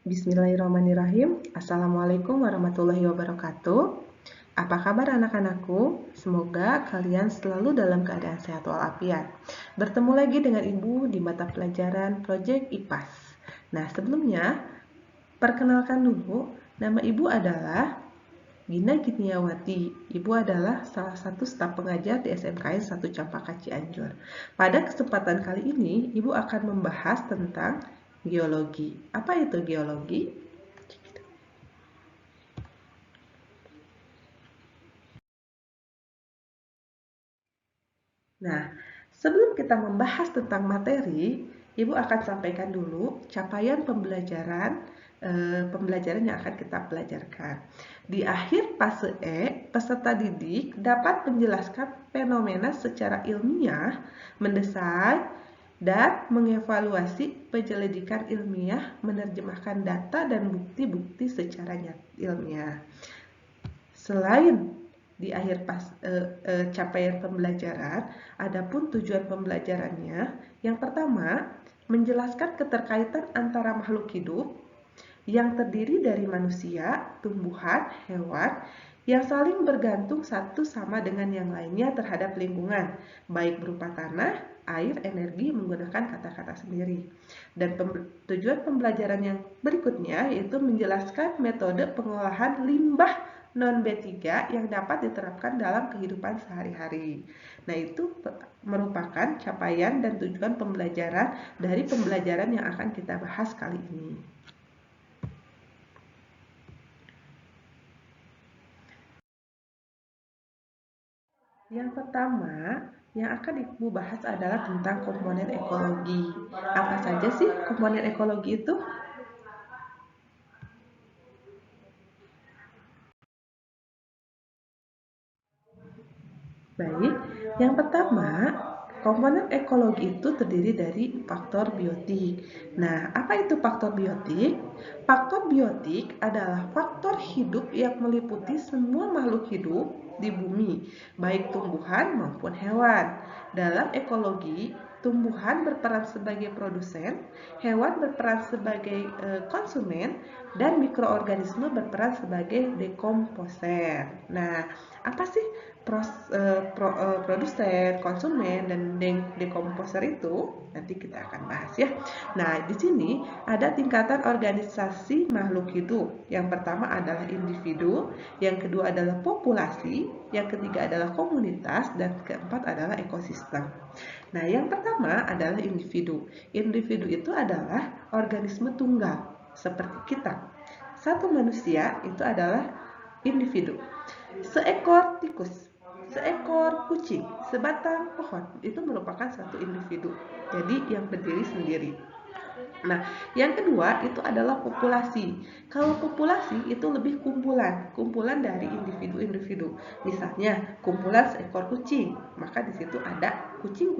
Bismillahirrahmanirrahim. Assalamualaikum warahmatullahi wabarakatuh. Apa kabar anak-anakku? Semoga kalian selalu dalam keadaan sehat walafiat. Bertemu lagi dengan Ibu di mata pelajaran Project IPAS. Nah, sebelumnya, perkenalkan dulu, nama Ibu adalah Gina Giniawati. Ibu adalah salah satu staf pengajar di SMKN 1 Campaka Cianjur. Pada kesempatan kali ini, Ibu akan membahas tentang geologi. Apa itu geologi? Nah, sebelum kita membahas tentang materi, Ibu akan sampaikan dulu capaian pembelajaran yang akan kita pelajarkan. Di akhir fase E, peserta didik dapat menjelaskan fenomena secara ilmiah, mendesain, dan mengevaluasi penyelidikan ilmiah, menerjemahkan data dan bukti-bukti secara ilmiah. Selain di akhir capaian pembelajaran, adapun tujuan pembelajarannya, yang pertama, menjelaskan keterkaitan antara makhluk hidup yang terdiri dari manusia, tumbuhan, hewan, yang saling bergantung satu sama dengan yang lainnya terhadap lingkungan, baik berupa tanah, air, energi, menggunakan kata-kata sendiri. Dan tujuan pembelajaran yang berikutnya yaitu menjelaskan metode pengolahan limbah non-B3 yang dapat diterapkan dalam kehidupan sehari-hari. Nah, itu merupakan capaian dan tujuan pembelajaran dari pembelajaran yang akan kita bahas kali ini. Yang pertama, yang akan Ibu bahas adalah tentang komponen ekologi. Apa saja sih komponen ekologi itu? Baik, yang pertama, komponen ekologi itu terdiri dari faktor biotik. Nah, apa itu faktor biotik? Faktor biotik adalah faktor hidup yang meliputi semua makhluk hidup di bumi, baik tumbuhan maupun hewan. Dalam ekologi, tumbuhan berperan sebagai produsen, hewan berperan sebagai konsumen, dan mikroorganisme berperan sebagai dekomposer. Nah, apa sih produsen, konsumen, dan dekomposer itu? Nanti kita akan bahas ya. Nah, di sini ada tingkatan organisasi makhluk hidup. Yang pertama adalah individu, yang kedua adalah populasi, yang ketiga adalah komunitas, dan keempat adalah ekosistem. Nah, yang pertama adalah individu. Individu itu adalah organisme tunggal, seperti kita. Satu manusia itu adalah individu. Seekor tikus, seekor kucing, sebatang pohon, itu merupakan satu individu. Jadi yang berdiri sendiri. Nah, yang kedua itu adalah populasi. Kalau populasi itu lebih kumpulan dari individu-individu. Misalnya, kumpulan seekor kucing, maka di situ ada kucing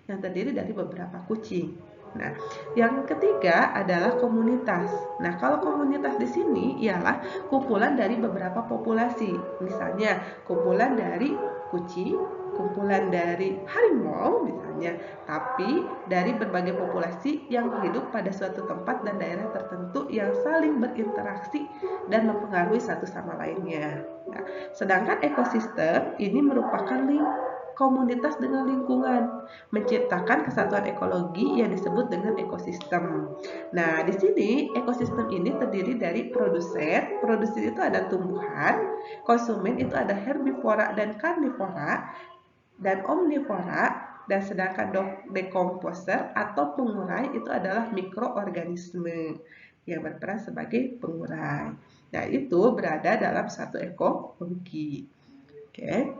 yang terdiri dari beberapa kucing. Nah, yang ketiga adalah komunitas. Nah, kalau komunitas di sini ialah kumpulan dari beberapa populasi. Misalnya, kumpulan dari kucing, kumpulan dari harimau misalnya, tapi dari berbagai populasi yang hidup pada suatu tempat dan daerah tertentu yang saling berinteraksi dan mempengaruhi satu sama lainnya. Nah, sedangkan ekosistem ini merupakan komunitas dengan lingkungan, menciptakan kesatuan ekologi yang disebut dengan ekosistem. Nah, di sini ekosistem ini terdiri dari produsen itu ada tumbuhan, konsumen itu ada herbivora dan karnivora, dan omnivora, dan sedangkan dekomposer atau pengurai itu adalah mikroorganisme yang berperan sebagai pengurai. Nah, itu berada dalam satu ekologi. Oke.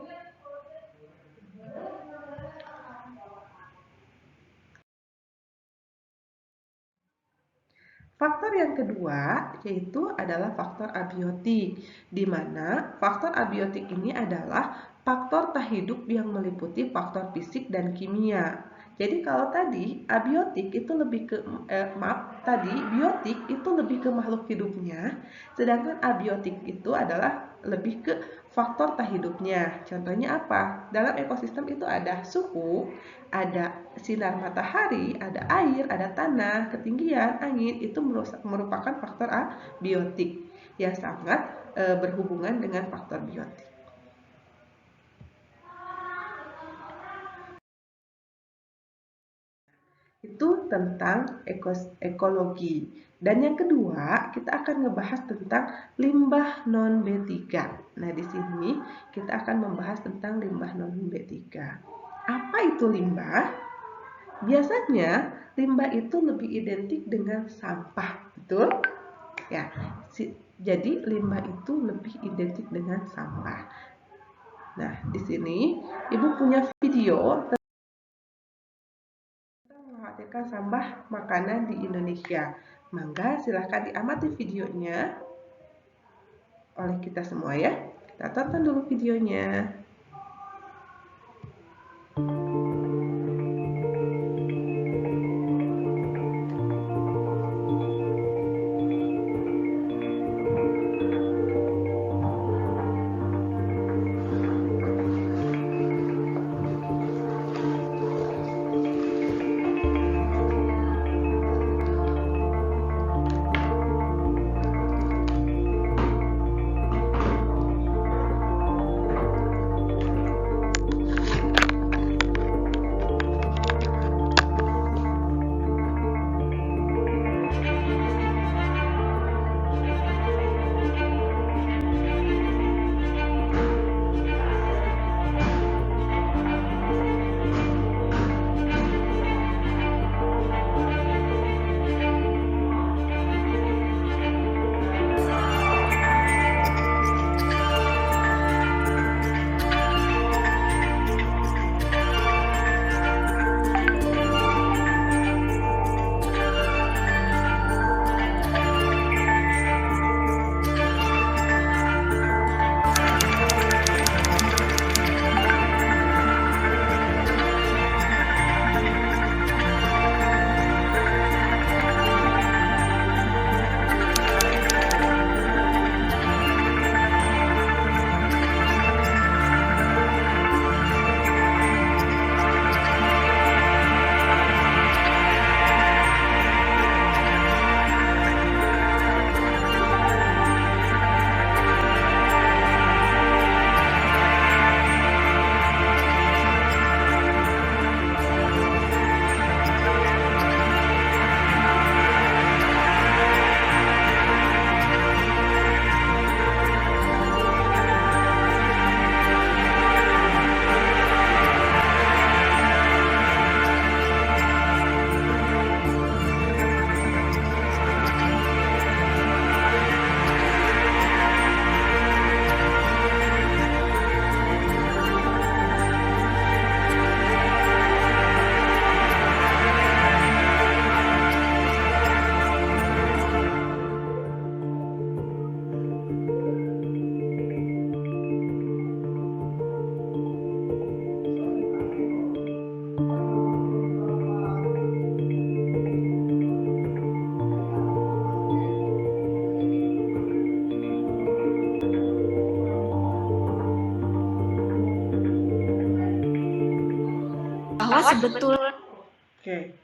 Faktor yang kedua yaitu adalah faktor abiotik, di mana faktor abiotik ini adalah faktor tak hidup yang meliputi faktor fisik dan kimia. Jadi kalau tadi abiotik itu lebih ke biotik itu lebih ke makhluk hidupnya, sedangkan abiotik itu adalah lebih ke faktor tak hidupnya. Contohnya apa? Dalam ekosistem itu ada suhu, ada sinar matahari, ada air, ada tanah, ketinggian, angin, itu merupakan faktor abiotik yang sangat berhubungan dengan faktor biotik. Itu tentang ekologi. Dan yang kedua, kita akan ngebahas tentang limbah non B3. Nah, di sini kita akan membahas tentang limbah non B3. Apa itu limbah? Biasanya limbah itu lebih identik dengan sampah, betul? Ya. Jadi limbah itu lebih identik dengan sampah. Nah, di sini Ibu punya video mengkhawatirkan sampah makanan di Indonesia. Mangga silahkan diamati videonya oleh kita semua ya. Kita tonton dulu videonya. Bahwa sebetulnya Oke.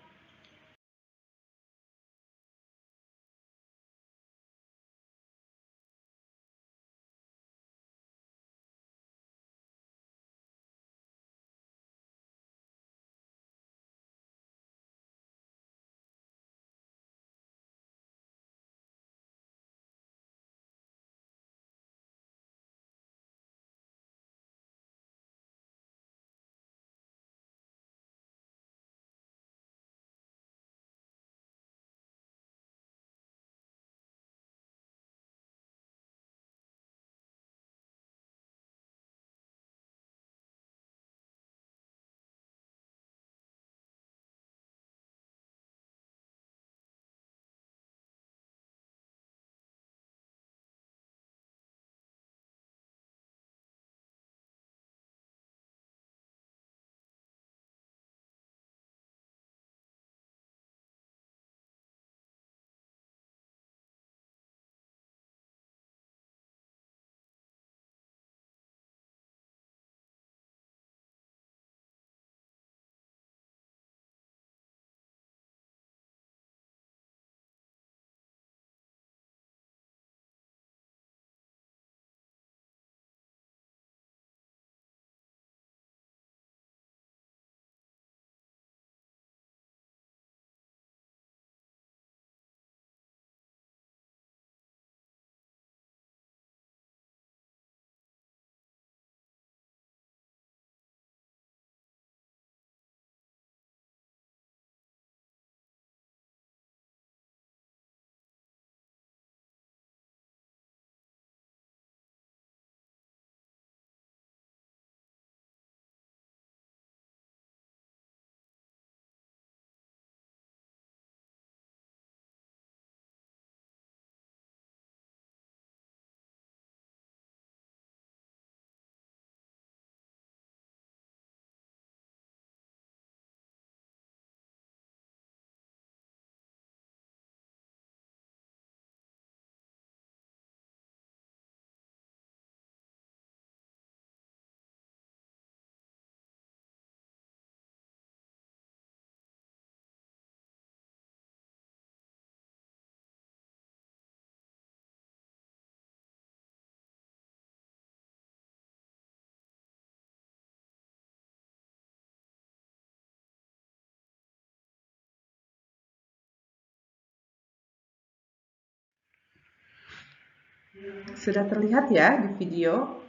Sudah terlihat ya di video.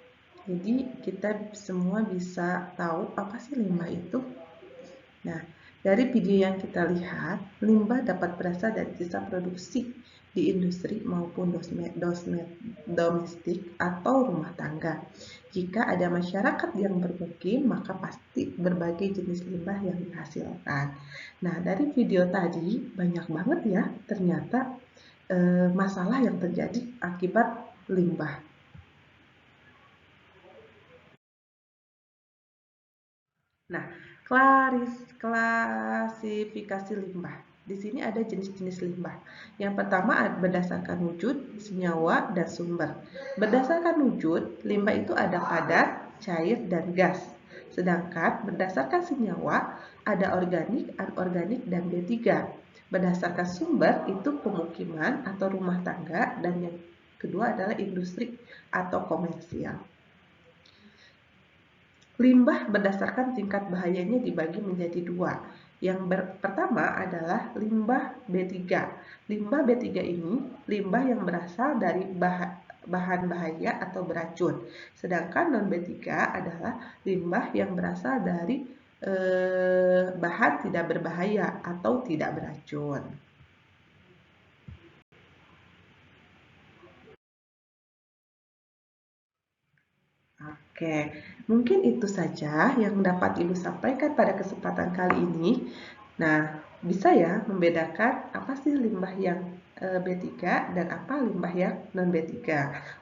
Jadi kita semua bisa tahu apa sih limbah itu. Nah, dari video yang kita lihat, limbah dapat berasal dari sisa produksi di industri maupun domestik atau rumah tangga. Jika ada masyarakat yang bermukim, maka pasti berbagai jenis limbah yang dihasilkan. Nah, dari video tadi banyak banget ya ternyata masalah yang terjadi akibat limbah. Nah, klasifikasi limbah. Di sini ada jenis-jenis limbah. Yang pertama berdasarkan wujud, senyawa, dan sumber. Berdasarkan wujud, limbah itu ada padat, cair, dan gas. Sedangkan berdasarkan senyawa, ada organik, anorganik, dan B3. Berdasarkan sumber, itu pemukiman atau rumah tangga, dan yang kedua adalah industri atau komersial. Limbah berdasarkan tingkat bahayanya dibagi menjadi dua. Yang pertama adalah limbah B3. Limbah B3 ini limbah yang berasal dari bahan bahaya atau beracun. Sedangkan non B3 adalah limbah yang berasal dari bahan tidak berbahaya atau tidak beracun. Oke, mungkin itu saja yang dapat Ibu sampaikan pada kesempatan kali ini. Nah, bisa ya membedakan apa sih limbah yang B3 dan apa limbah yang non B3.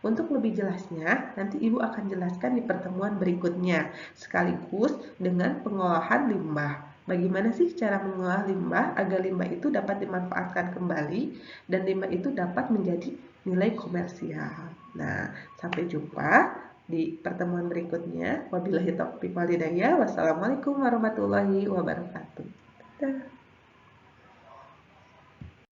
Untuk lebih jelasnya, nanti Ibu akan jelaskan di pertemuan berikutnya, sekaligus dengan pengolahan limbah. Bagaimana sih cara mengolah limbah agar limbah itu dapat dimanfaatkan kembali dan limbah itu dapat menjadi nilai komersial. Nah, sampai jumpa di pertemuan berikutnya. Wabillahi taufiq walhidayah. Wassalamualaikum warahmatullahi wabarakatuh. Dadah.